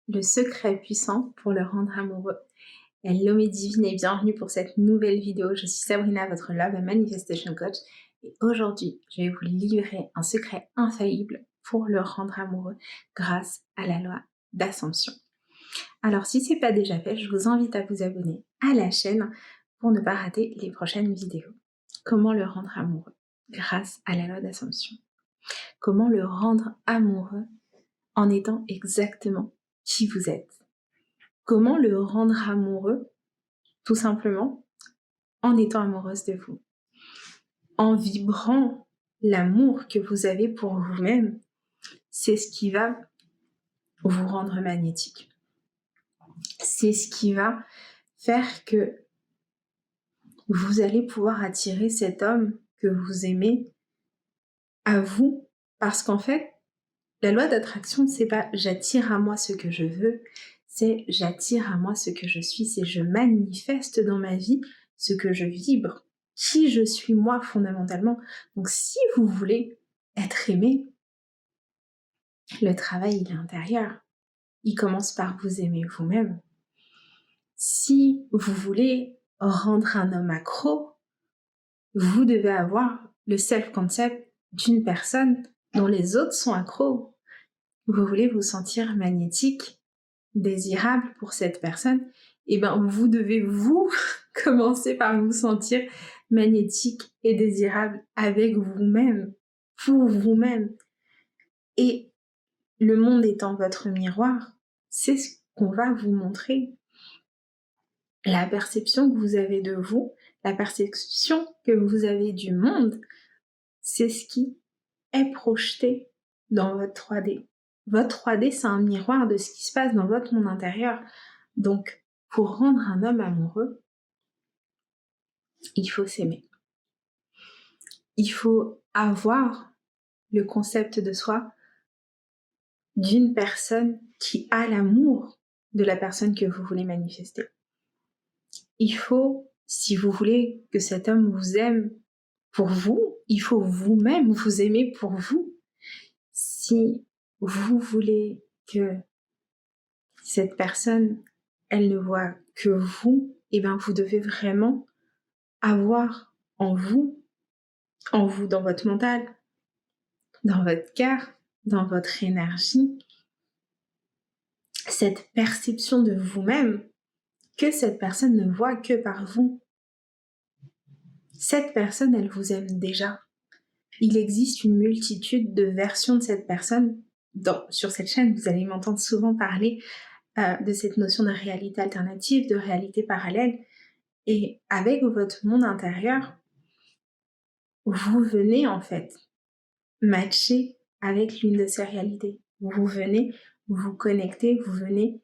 le secret puissant pour le rendre amoureux. Hello mes divines et bienvenue pour cette nouvelle vidéo. Je suis Sabrina, votre Love and Manifestation Coach. Et aujourd'hui, je vais vous livrer un secret infaillible pour le rendre amoureux grâce à la loi d'ascension. Alors si ce n'est pas déjà fait, je vous invite à vous abonner à la chaîne pour ne pas rater les prochaines vidéos. Comment le rendre amoureux grâce à la loi d'ascension? Comment le rendre amoureux en étant exactement qui vous êtes? Comment le rendre amoureux? Tout simplement en étant amoureuse de vous, en vibrant l'amour que vous avez pour vous-même. C'est ce qui va vous rendre magnétique. C'est ce qui va faire que vous allez pouvoir attirer cet homme que vous aimez à vous, parce qu'en fait, la loi d'attraction, c'est pas j'attire à moi ce que je veux, c'est j'attire à moi ce que je suis, c'est je manifeste dans ma vie ce que je vibre, qui je suis moi fondamentalement. Donc si vous voulez être aimé, le travail il est intérieur, il commence par vous aimer vous-même. Si vous voulez rendre un homme accro, vous devez avoir le self-concept d'une personne dont les autres sont accros. Vous voulez vous sentir magnétique, désirable pour cette personne, et bien vous devez vous commencer par vous sentir magnétique et désirable avec vous-même, pour vous-même. Et le monde étant votre miroir, c'est ce qu'on va vous montrer. La perception que vous avez de vous, la perception que vous avez du monde, c'est ce qui est projeté dans votre 3D. Votre 3D, c'est un miroir de ce qui se passe dans votre monde intérieur. Donc, pour rendre un homme amoureux, il faut s'aimer. Il faut avoir le concept de soi d'une personne qui a l'amour de la personne que vous voulez manifester. Il faut, si vous voulez que cet homme vous aime pour vous, il faut vous-même vous aimer pour vous. Si vous voulez que cette personne, elle ne voit que vous, et bien vous devez vraiment avoir en vous, dans votre mental, dans votre cœur, dans votre énergie, cette perception de vous-même que cette personne ne voit que par vous. Cette personne, elle vous aime déjà. Il existe une multitude de versions de cette personne. Sur cette chaîne, vous allez m'entendre souvent parler de cette notion de réalité alternative, de réalité parallèle. Et avec votre monde intérieur, vous venez en fait matcher avec l'une de ces réalités. Vous venez vous connecter, vous venez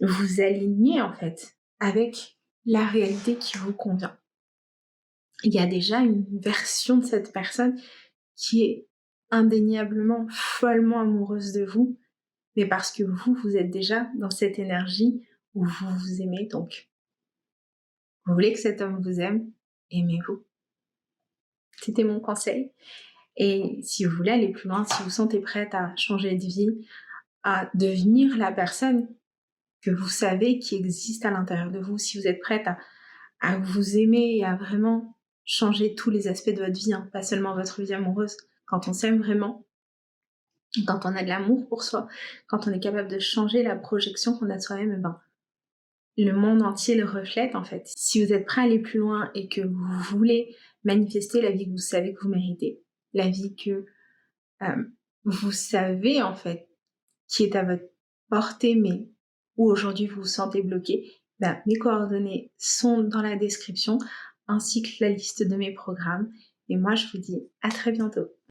vous aligner en fait avec la réalité qui vous convient. Il y a déjà une version de cette personne qui est indéniablement, follement amoureuse de vous, mais parce que vous êtes déjà dans cette énergie où vous vous aimez. Donc, vous voulez que cet homme vous aime, aimez-vous. C'était mon conseil. Et si vous voulez aller plus loin, si vous sentez prête à changer de vie, à devenir la personne que vous savez qui existe à l'intérieur de vous, si vous êtes prête à vous aimer et à vraiment changer tous les aspects de votre vie, hein, pas seulement votre vie amoureuse. Quand on s'aime vraiment, quand on a de l'amour pour soi, quand on est capable de changer la projection qu'on a de soi-même, ben, le monde entier le reflète en fait. Si vous êtes prêt à aller plus loin et que vous voulez manifester la vie que vous savez que vous méritez, la vie que vous savez en fait qui est à votre portée, mais où aujourd'hui vous vous sentez bloqué, ben, mes coordonnées sont dans la description, ainsi que la liste de mes programmes. Et moi, je vous dis à très bientôt.